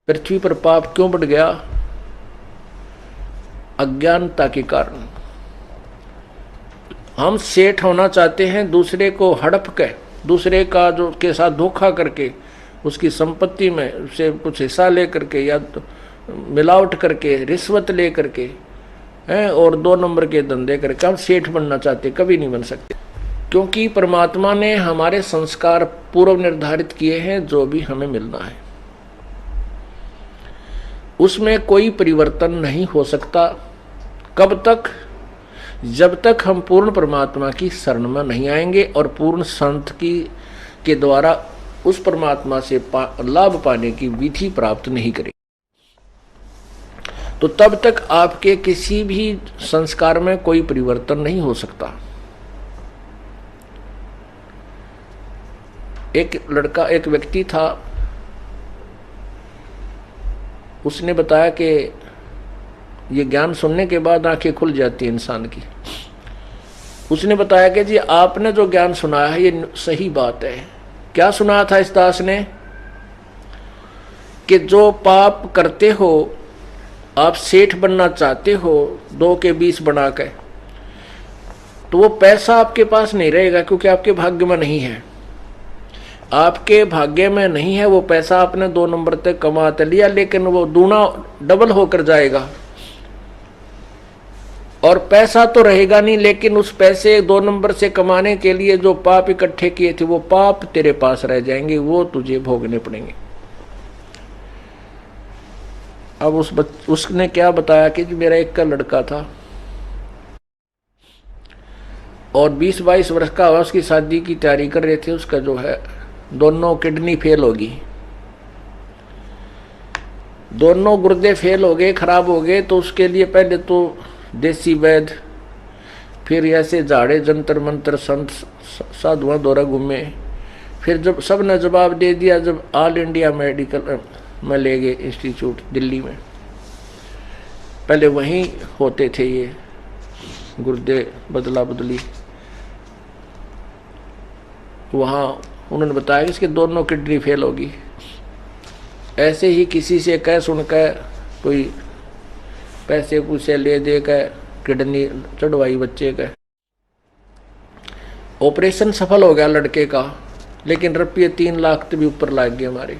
पृथ्वी पर पाप क्यों बढ़ गया? अज्ञानता के कारण। हम सेठ होना चाहते हैं, दूसरे को हड़प के, दूसरे का जो के साथ धोखा करके, उसकी संपत्ति में उससे कुछ हिस्सा ले करके या तो मिलावट करके, रिश्वत ले करके हैं, और 2 नंबर के धंधे करके हम सेठ बनना चाहते, कभी नहीं बन सकते। क्योंकि परमात्मा ने हमारे संस्कार पूर्व निर्धारित किए हैं, जो भी हमें मिलना है उसमें कोई परिवर्तन नहीं हो सकता। कब तक? जब तक हम पूर्ण परमात्मा की शरण में नहीं आएंगे और पूर्ण संत के द्वारा उस परमात्मा से लाभ पाने की विधि प्राप्त नहीं करेंगे, तो तब तक आपके किसी भी संस्कार में कोई परिवर्तन नहीं हो सकता। एक व्यक्ति था, उसने बताया कि ये ज्ञान सुनने के बाद आंखें खुल जाती है इंसान की। उसने बताया कि जी आपने जो ज्ञान सुनाया है ये सही बात है। क्या सुनाया था इस दास ने? कि जो पाप करते हो, आप सेठ बनना चाहते हो 2 के 20 बना के, तो वो पैसा आपके पास नहीं रहेगा, क्योंकि आपके भाग्य में नहीं है। आपके भाग्य में नहीं है वो पैसा, आपने 2 नंबर तक कमा तो लिया, लेकिन वो दूना डबल होकर जाएगा। और पैसा तो रहेगा नहीं, लेकिन उस पैसे 2 नंबर से कमाने के लिए जो पाप इकट्ठे किए थे वो पाप तेरे पास रह जाएंगे, वो तुझे भोगने पड़ेंगे। अब उसने क्या बताया कि मेरा एक का लड़का था और 20-22 वर्ष का हुआ, उसकी शादी की तैयारी कर रहे थे। उसका जो है दोनों किडनी फेल होगी, दोनों गुर्दे फेल हो गए, खराब हो गए। तो उसके लिए पहले तो देसी वैद्य, फिर ऐसे झाड़े जंतर मंतर संत साधुआं दौरा घूमे। फिर जब सब ने जवाब दे दिया, जब ऑल इंडिया मेडिकल में ले गए इंस्टीट्यूट दिल्ली में, पहले वहीं होते थे ये गुर्दे बदला बदली, वहाँ उन्होंने बताया कि इसके दोनों किडनी फेल होगी। ऐसे ही किसी से कह सुनकर कोई पैसे पूसे ले दे कर किडनी चढ़वाई बच्चे का। ऑपरेशन सफल हो गया लड़के का, लेकिन रुपये 3 लाख भी ऊपर लग गए हमारे।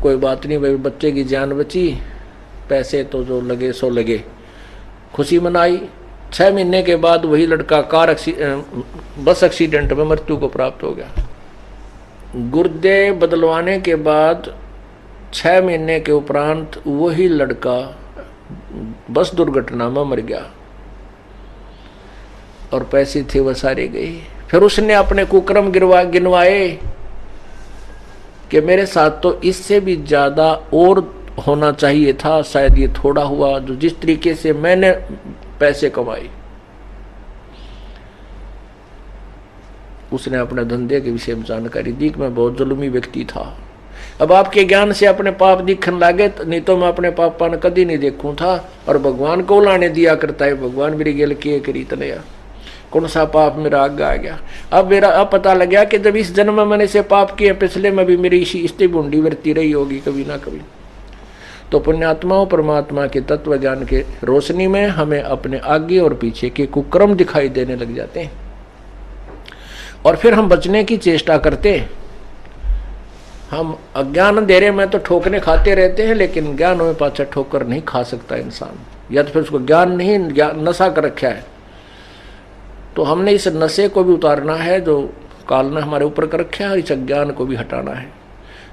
कोई बात नहीं भाई, बच्चे की जान बची, पैसे तो जो लगे सो लगे, खुशी मनाई। 6 महीने के बाद वही लड़का बस एक्सीडेंट में मृत्यु को प्राप्त हो गया। गुर्दे बदलवाने के बाद 6 महीने के उपरांत वही लड़का बस दुर्घटना में मर गया और पैसे थे वह सारे गए। फिर उसने अपने कुकर्म गिनवाए कि मेरे साथ तो इससे भी ज्यादा और होना चाहिए था, शायद ये थोड़ा हुआ जो जिस तरीके से मैंने पैसे कमाए। उसने अपने धंधे के विषय में जानकारी दी कि मैं बहुत जुल्मी व्यक्ति था। अब आपके ज्ञान से अपने पाप दिखने लगे, नहीं तो मैं अपने पापा ने कभी नहीं देखूं था, और भगवान को लाने दिया करता है। भगवान मेरी गेल किए करी तनया, कौन सा पाप मेरा आगे आ गया। अब पता लग गया कि जब इस जन्म में मैंने से पाप किए, पिछले में भी मेरी इसी बूंदी वरती रही होगी कभी ना कभी। तो पुण्यात्माओं परमात्मा के तत्व ज्ञान के रोशनी में हमें अपने आगे और पीछे के कुकर्म दिखाई देने लग जाते हैं, और फिर हम बचने की चेष्टा करते। हम अज्ञान अंधेरे में तो ठोकरे खाते रहते हैं, लेकिन ज्ञान में पाछा ठोकर नहीं खा सकता इंसान, या तो फिर उसको ज्ञान नहीं, नशा कर रखा है। तो हमने इस नशे को भी उतारना है जो काल ने हमारे ऊपर कर रखा है, और इस अज्ञान को भी हटाना है।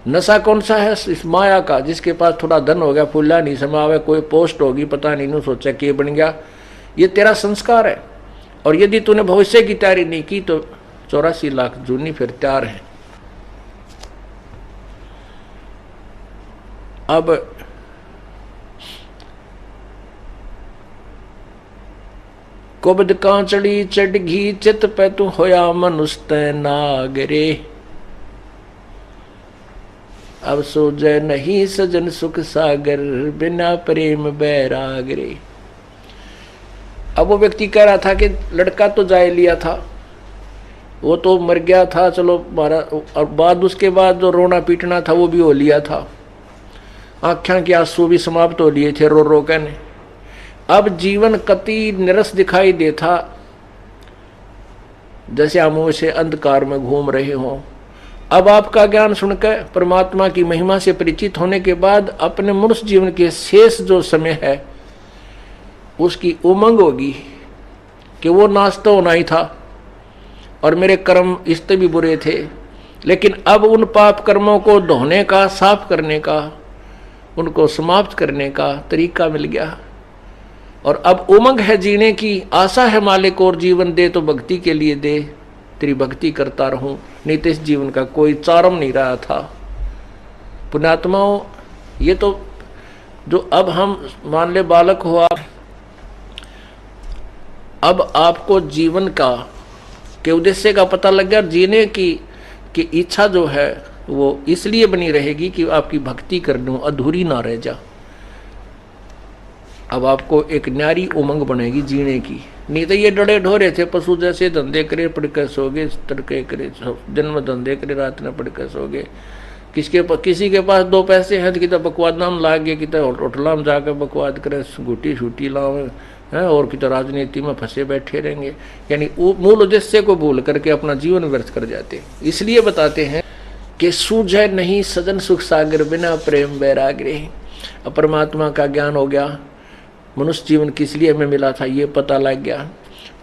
नशा कौन सा है? इस माया का, जिसके पास थोड़ा धन हो गया, फूला नहीं समावे, कोई पोस्ट होगी, पता नहीं सोचा कि बन गया। ये तेरा संस्कार है, और यदि तूने भविष्य की तैयारी नहीं की तो 84 लाख जूनी फिर तैयार है। अब कुबद कांचड़ी चढ़ घी चित पे तू होया मनुष्य नागरे। अब सोजे नहीं सजन सुख सागर, बिना प्रेम बैरागरे। अब वो व्यक्ति कह रहा था कि लड़का तो जाए लिया था, वो तो मर गया था, चलो मारा, और बाद उसके बाद जो रोना पीटना था वो भी हो लिया था, आँखों के आंसू भी समाप्त हो लिए थे रो रो कहने। अब जीवन कति निरस दिखाई देता, जैसे हम उसे अंधकार में घूम रहे हों। अब आपका ज्ञान सुनकर परमात्मा की महिमा से परिचित होने के बाद अपने मनुष्य जीवन के शेष जो समय है उसकी उमंग होगी कि वो नाश तो होना ही था और मेरे कर्म इससे भी बुरे थे, लेकिन अब उन पाप कर्मों को धोने का, साफ करने का, उनको समाप्त करने का तरीका मिल गया। और अब उमंग है जीने की, आशा है मालिक और जीवन दे तो भक्ति के लिए दे, तेरी भक्ति करता रहूं, नहीं तो इस जीवन का कोई चारम नहीं रहा था। पुण्यात्माओं, ये तो जो अब हम मान ले बालक हुआ, अब आपको जीवन का के उद्देश्य का पता लग गया, जीने की इच्छा जो है वो इसलिए बनी रहेगी कि आपकी भक्ति करने अधूरी ना रह जा। अब आपको एक न्यारी उमंग बनेगी जीने की, नहीं तो ये डरे ढोरे थे पशु जैसे, धंधे करे पढ़कर सोगे, तड़के करे दिन में धंधे करे रात में पढ़कर सोगे। किसी के पास दो पैसे हैं तो कितना बकवाद नाम लाग गए, कितना होटला में जाकर बकवाद करे, घूटी छूटी लावे हैं, और कितना राजनीति में फंसे बैठे रहेंगे। यानी मूल उद्देश्य को भूल करके अपना जीवन व्यर्थ कर जाते। इसलिए बताते हैं कि सूझे नहीं सजन सुख सागर बिना प्रेम वैराग्य। अब परमात्मा का ज्ञान हो गया, मनुष्य जीवन किस लिए हमें मिला था ये पता लग गया,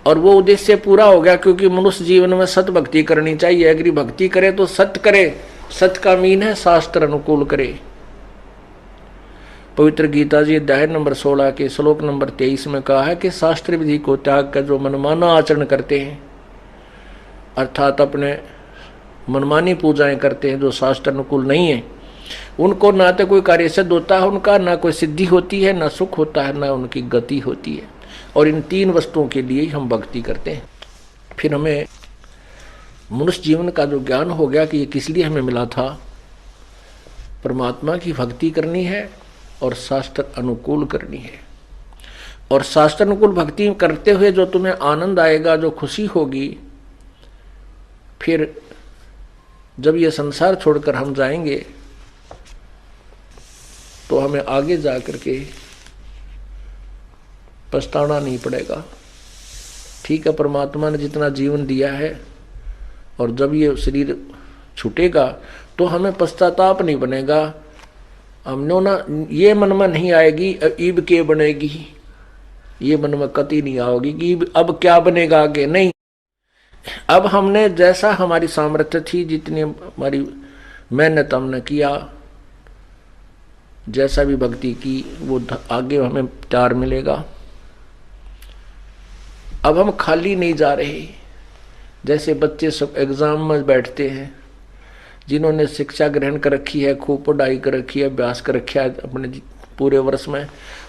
और वो उद्देश्य पूरा हो गया, क्योंकि मनुष्य जीवन में सत भक्ति करनी चाहिए। अगर भक्ति करे तो सत्य करे, सत्य का मीन है शास्त्र अनुकूल करे। पवित्र गीता जी अध्याय नंबर 16 के श्लोक नंबर 23 में कहा है कि शास्त्र विधि को त्याग कर जो मनमाना आचरण करते हैं, अर्थात अपने मनमानी पूजाएं करते हैं जो शास्त्र अनुकूल नहीं है, उनको ना तो कोई कार्य सिद्ध होता है उनका, ना कोई सिद्धि होती है, ना सुख होता है, ना उनकी गति होती है। और इन तीन वस्तुओं के लिए हम भक्ति करते हैं। फिर हमें मनुष्य जीवन का जो ज्ञान हो गया कि ये किस लिए हमें मिला था, परमात्मा की भक्ति करनी है और शास्त्र अनुकूल करनी है। और शास्त्र अनुकूल भक्ति करते हुए जो तुम्हें आनंद आएगा, जो खुशी होगी, फिर जब ये संसार छोड़कर हम जाएंगे तो हमें आगे जा करके पछताना नहीं पड़ेगा। ठीक है, परमात्मा ने जितना जीवन दिया है और जब ये शरीर छूटेगा तो हमें पश्चाताप नहीं बनेगा, हमने ना ये मन में नहीं आएगी ईब के बनेगी, ये मन में कति नहीं आओगी कि अब क्या बनेगा आगे, नहीं। अब हमने जैसा हमारी सामर्थ्य थी, जितनी हमारी मेहनत हमने किया, जैसा भी भक्ति की, वो आगे हमें प्यार मिलेगा। अब हम खाली नहीं जा रहे। जैसे बच्चे सब एग्जाम में बैठते हैं, जिन्होंने शिक्षा ग्रहण कर रखी है, खूब पढ़ाई कर रखी है, अभ्यास कर रखा है अपने पूरे वर्ष में,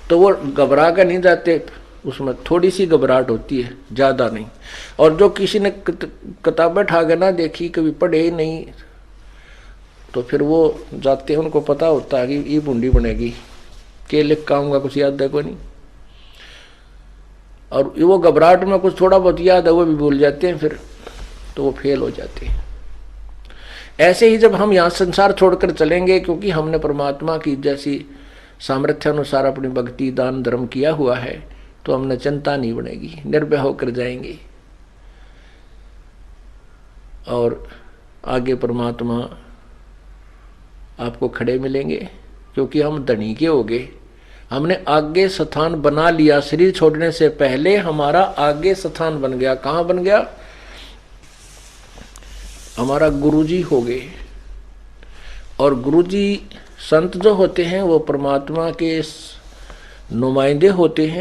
तो वो घबरा कर नहीं जाते, उसमें थोड़ी सी घबराहट होती है, ज़्यादा नहीं। और जो किसी ने किताबें ठाकर ना देखी, कभी पढ़े ही नहीं, तो फिर वो जाते हैं, उनको पता होता है कि ये बूंदी बनेगी, के लिख का आऊँगा, कुछ याद है को नहीं। और वो घबराहट में कुछ थोड़ा बहुत याद है वो भी भूल जाते हैं, फिर तो वो फेल हो जाते हैं। ऐसे ही जब हम यहाँ संसार छोड़कर चलेंगे, क्योंकि हमने परमात्मा की जैसी सामर्थ्य अनुसार अपनी भक्ति दान धर्म किया हुआ है, तो हमने चिंता नहीं बनेगी, निर्भय होकर जाएंगे। और आगे परमात्मा आपको खड़े मिलेंगे, क्योंकि हम धनी के हो गए। हमने आगे स्थान बना लिया, शरीर छोड़ने से पहले हमारा आगे स्थान बन गया। कहाँ बन गया? हमारा गुरुजी हो गए। और गुरुजी संत जो होते हैं वो परमात्मा के नुमाइंदे होते हैं।